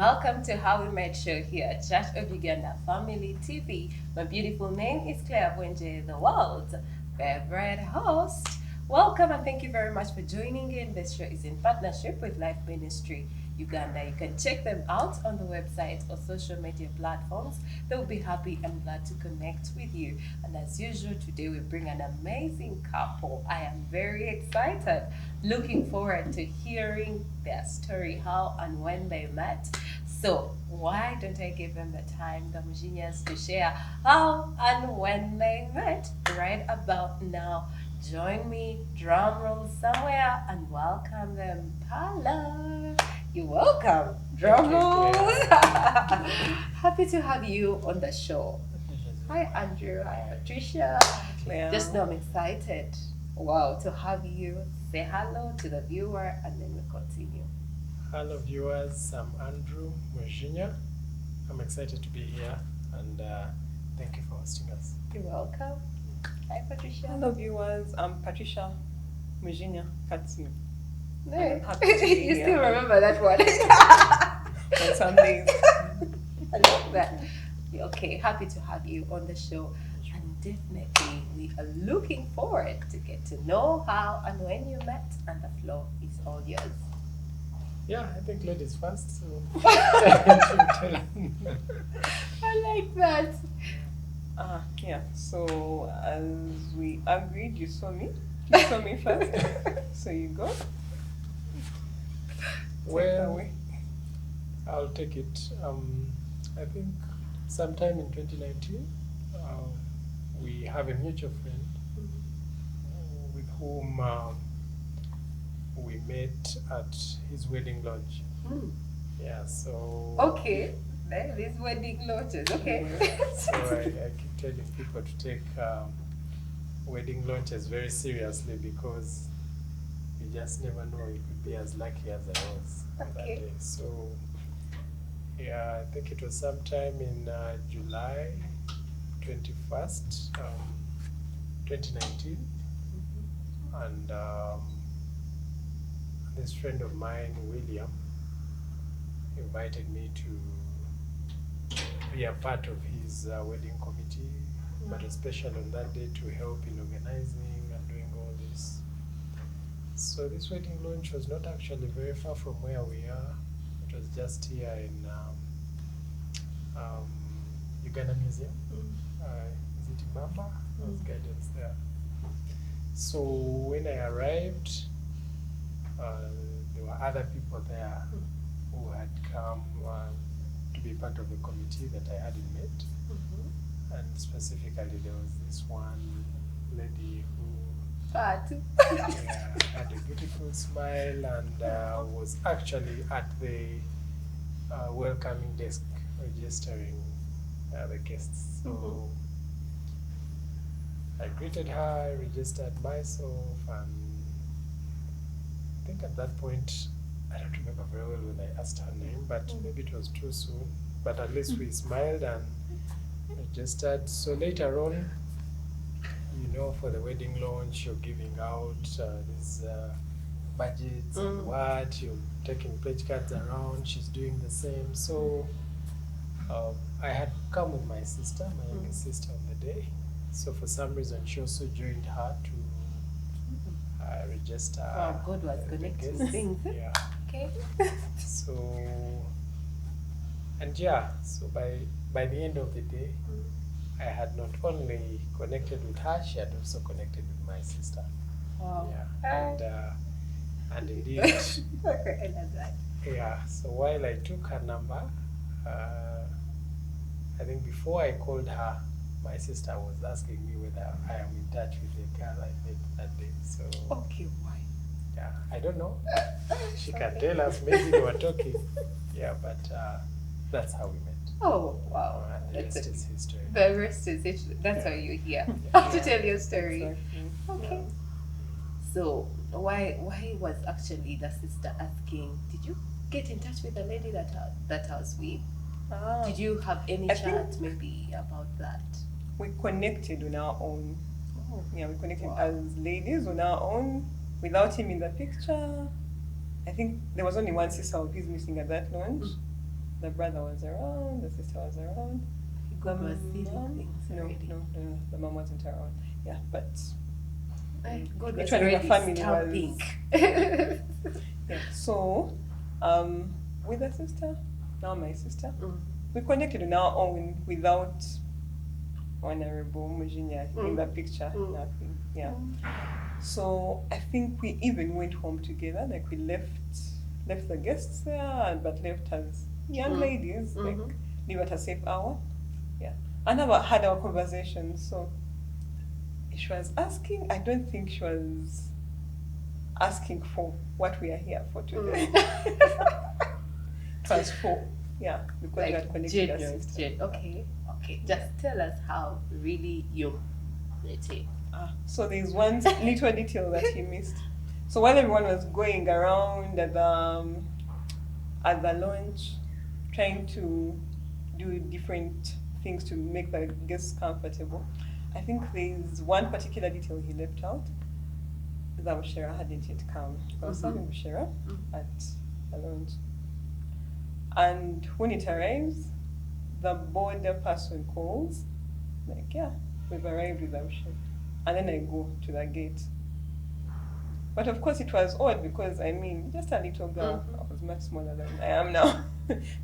welcome to How We Met Show here at Church of Uganda Family TV. My beautiful name is Clare Bwenje, the world's favorite host. Welcome and thank you very much for joining in. This show is in partnership with Life Ministry Uganda. You can check them out on the website or social media platforms. They will be happy and glad to connect with you. And as usual, today we bring an amazing couple. I am very excited. Looking forward to hearing their story, how and when they met. So why don't I give them the time, the Mujinyas, to share how and when they met right about now. Join me, drum roll somewhere, and welcome them. Hello. You're welcome. Drum roll. Happy to have you on the show. Hi, Andrew. Hi, Patricia. Claire. Just know I'm excited. Wow, to have you. Say hello to the viewer, and then we continue. Hello viewers, I'm Andrew Mujinya. I'm excited to be here and thank you for hosting us. You're welcome. Hi, Patricia. Hello viewers, I'm Patricia Mujinya. That's me. No. I'm happy to be You here. still remember that one. On some days. I love that. Okay, happy to have you on the show. And definitely we are looking forward to get to know how and when you met, and the floor is all yours. Yeah, I think ladies first. So I like that. Yeah, so as we agreed, you saw me. You saw me first. So you go. Take it well, away. I'll take it. I think sometime in 2019, we have a mutual friend with whom we met at his wedding lodge. Yeah, so Okay. These wedding launches. Okay. so I keep telling people to take wedding launches very seriously because you just never know. You could be as lucky as I was on that Okay. day. So yeah, I think it was sometime in July 21st, 2019, and this friend of mine, William, invited me to be a part of his wedding committee, but especially on that day to help in organizing and doing all this. So this wedding launch was not actually very far from where we are. It was just here in Uganda Museum. Is it Imamba? There was guidance there. So when I arrived, there were other people there who had come to be part of the committee that I hadn't met. And specifically there was this one lady who had a beautiful smile and was actually at the welcoming desk registering the guests. So I greeted her, I registered myself, and I think at that point, I don't remember very well when I asked her name, but maybe it was too soon. But at least we smiled and registered. So later on, you know, for the wedding launch, you're giving out these budgets and what, you're taking pledge cards around, she's doing the same. So I had come with my sister, my younger sister on the day. So for some reason, she also joined her to register. Wow, God was connecting guests. things. Yeah. Okay. So, and yeah, so by the end of the day, I had not only connected with her, she had also connected with my sister. Wow. Yeah, and indeed, I love that. yeah. So while I took her number, I think before I called her, my sister was asking me whether I am in touch with the girl I met that day. So Okay, why? yeah, I don't know. She can tell us. Maybe they were talking. Yeah, but that's how we met. Oh, wow. And the That's rest it. is history. The rest is it. That's why you're here. To tell your story. Exactly. Okay. So why was actually the sister asking? Did you get in touch with the lady that I was with? Did you have any I chat maybe about that? We connected on our own. Oh, Yeah, we connected Wow. as ladies on our own without him in the picture. I think there was only one sister of his missing at that launch. The brother was around, the sister was around. God was mom- seeing things no, already. no, the mom wasn't around. Yeah, but God was each one of the already family stamping. yeah. So, with the sister, now my sister, Mm. we connected on our own without Honorable Mujinya in the picture. Mm. Nothing. Yeah. So I think we even went home together. Like we left the guests there, but left as young ladies. Like leave at a safe hour. Yeah. And had our conversation. So she was asking. I don't think she was asking for what we are here for today. It was for because we had connected as sisters. Okay. Just tell us how really you met him. So there's one little detail that he missed. So while everyone was going around at the launch, trying to do different things to make the guests comfortable, I think there's one particular detail he left out. That Bushera hadn't yet come. I was serving Bushera at the launch. And when it arrives, the border person calls, like, we've arrived with Bushera. And then I go to the gate. But of course it was odd because, just a little girl. I was much smaller than I am now.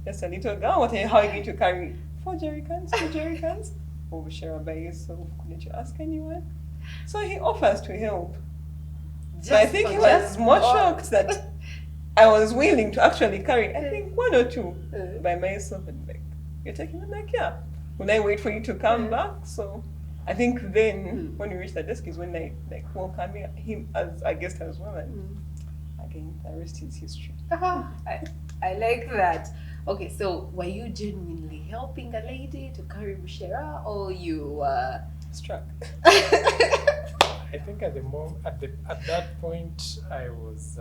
Just a little girl. How are you going to carry 4 jerrycans, 2 jerrycans? Oh, Bushera, by yourself. Couldn't you ask anyone? So he offers to help. So I think he was more shocked that I was willing to actually carry, I think 1 or 2 by myself. And like, you're taking them? Like, yeah. Will I wait for you to come back? So I think then when we reached the desk is when they welcomed him as a guest as well. And again, the rest is history. I like that. Okay, so were you genuinely helping a lady to carry Bushera, or you Struck. I think at that point, I was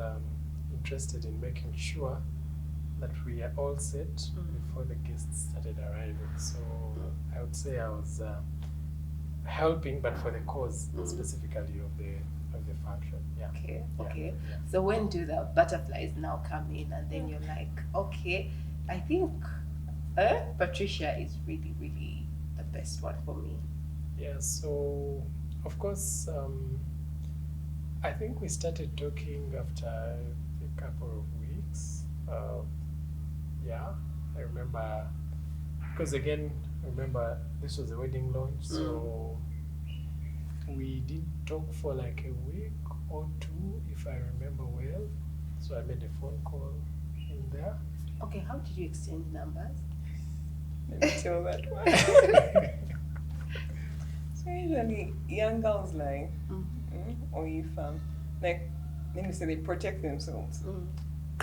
interested in making sure that we are all set before the guests started arriving. So I would say I was helping, but for the cause specifically of the function. Yeah. Okay. Yeah. So when do the butterflies now come in, and then you're like, okay, I think Patricia is really, really the best one for me. Yeah. So of course, I think we started talking after a couple of weeks. I remember because again, this was a wedding launch, so we did talk for like a week or 2, if I remember well. So I made a phone call in there. Okay, how did you exchange numbers? Let me tell that one. So usually young girls or if let me say they protect themselves.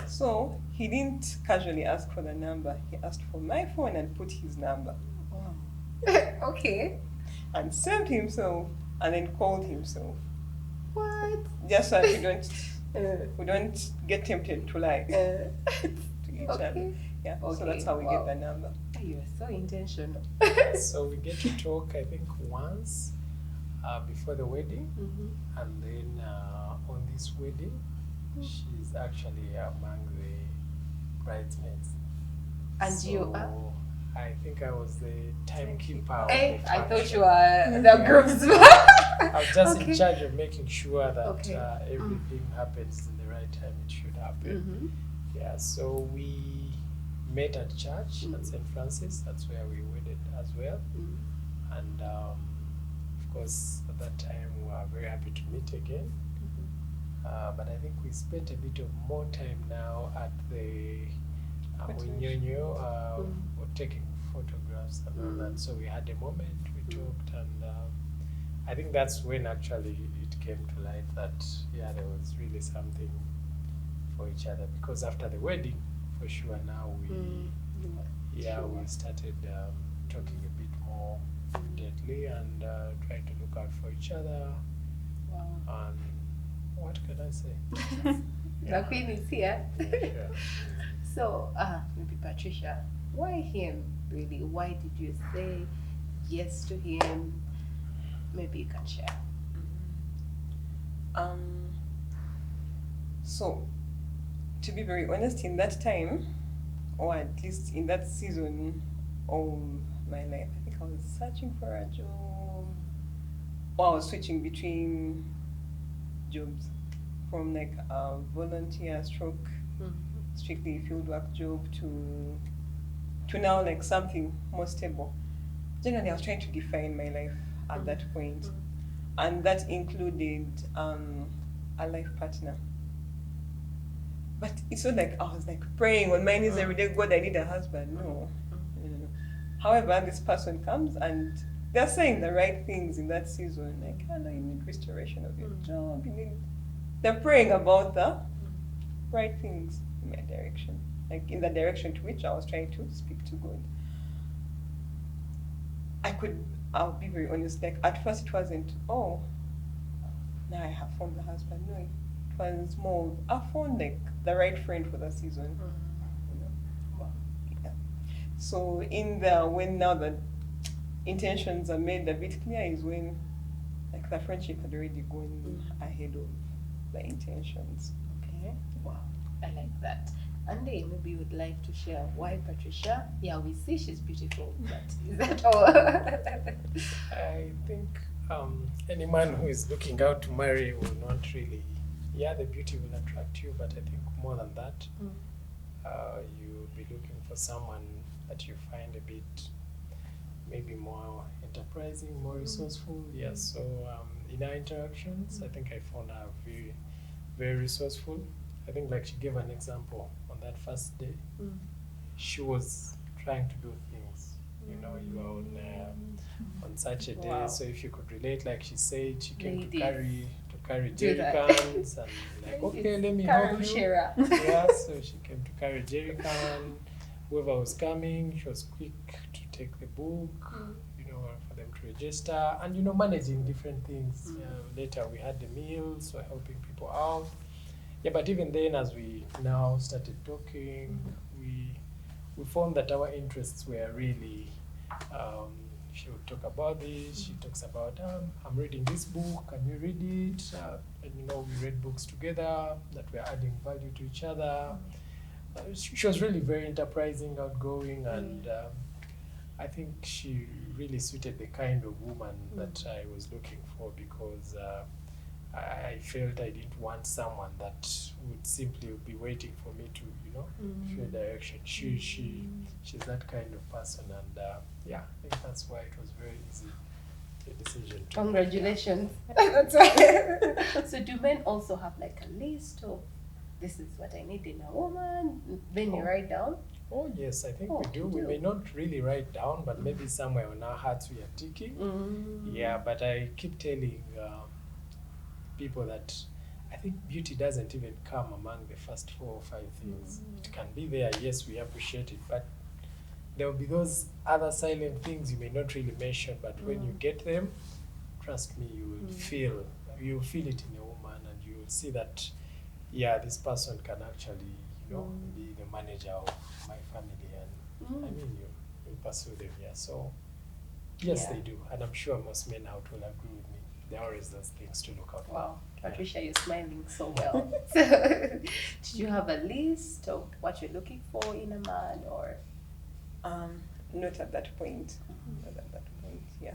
So he didn't casually ask for the number. He asked for my phone and put his number. Okay. And saved himself and then called himself. What? Just so that we don't get tempted to lie to each other. Yeah. Okay. So that's how we get the number. You are so intentional. So we get to talk, I think, once before the wedding, and then on this wedding, she's actually among the bridesmaids. And so you are? I think I was the timekeeper. Hey, of the I thought function. you were the groomsman. I was just in charge of making sure that everything happens in the right time it should happen. Yeah, so we met at church at St. Francis. That's where we wedded as well. And of course, at that time, we were very happy to meet again. But I think we spent a bit of more time now at the Mujinya, taking photographs and all that. So we had a moment, we talked, and I think that's when actually it came to light that there was really something for each other. Because after the wedding, for sure, now we started talking a bit more deeply and trying to look out for each other. Wow. And what can I say? The queen is here. Yeah. So, maybe Patricia, why him really? Why did you say yes to him? Maybe you can share. So, to be very honest, in that time, or at least in that season of my life, I think I was searching for a job, or I was switching between jobs from like a volunteer stroke strictly fieldwork job to now like something more stable. Generally, I was trying to define my life at that point, and that included a life partner. But it's not like I was like praying on my knees every day, God, I need a husband. No. No. However, this person comes and they're saying the right things in that season. Like, oh, no, you need restoration of your job. You need. They're praying about the right things in my direction, like in the direction to which I was trying to speak to God. I'll be very honest, like at first it wasn't, oh, now I have found the husband. No, it was more, I found like the right friend for the season. You know? Wow. Yeah. So when now the intentions are made a bit clear is when like the friendship had already gone ahead of the intentions. Okay. Wow. I like that. Andy, maybe you would like to share why Patricia? Yeah, we see she's beautiful, but is that all? I think any man who is looking out to marry will not really, the beauty will attract you, but I think more than that, you'll be looking for someone that you find a bit maybe more enterprising, more resourceful. Yeah, so in our interactions, I think I found her very, very resourceful. I think like she gave an example on that first day. She was trying to do things. You know, you are on such a day. Wow. So if you could relate, like she said, she came Ladies, to carry do jerry that. cans and like, okay, let me help you. Shara. Yeah, so she came to carry jerry can. Whoever was coming, she was quick to take the book. You know, for them to register and managing different things. Later we had the meals, so helping people out. Yeah, but even then, as we now started talking, we found that our interests were really, she would talk about this, she talks about, I'm reading this book, can you read it? And we read books together, that we're adding value to each other. She was really very enterprising, outgoing, and I think she really suited the kind of woman that I was looking for, because I felt I didn't want someone that would simply be waiting for me to, show direction. She's that kind of person, and I think that's why it was very easy a decision. Congratulations. That's why. So do men also have like a list of this is what I need in a woman? Then you write down? Oh yes, I think we do. We may not really write down, but maybe somewhere on our hearts we are ticking. Yeah, but I keep telling people that I think beauty doesn't even come among the first 4 or 5 things. It can be there, yes, we appreciate it, but there will be those other silent things you may not really mention, but when you get them, trust me, you will feel it in a woman, and you will see that, this person can actually, be the manager of my family, and I mean, you pursue them, so yes, they do, and I'm sure most men out will agree with me. There are always those things to look out for. Wow, Patricia, you're smiling so well. Did you have a list of what you're looking for in a man, or? Not at that point. Not at that point, yeah.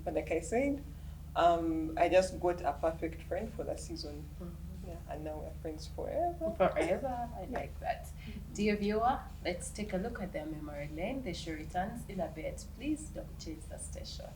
But like I said, I just got a perfect friend for that season. Yeah, and now we're friends forever. Forever, I like that. Dear viewer, let's take a look at their memory lane. The show returns in a bit. Please don't change the station.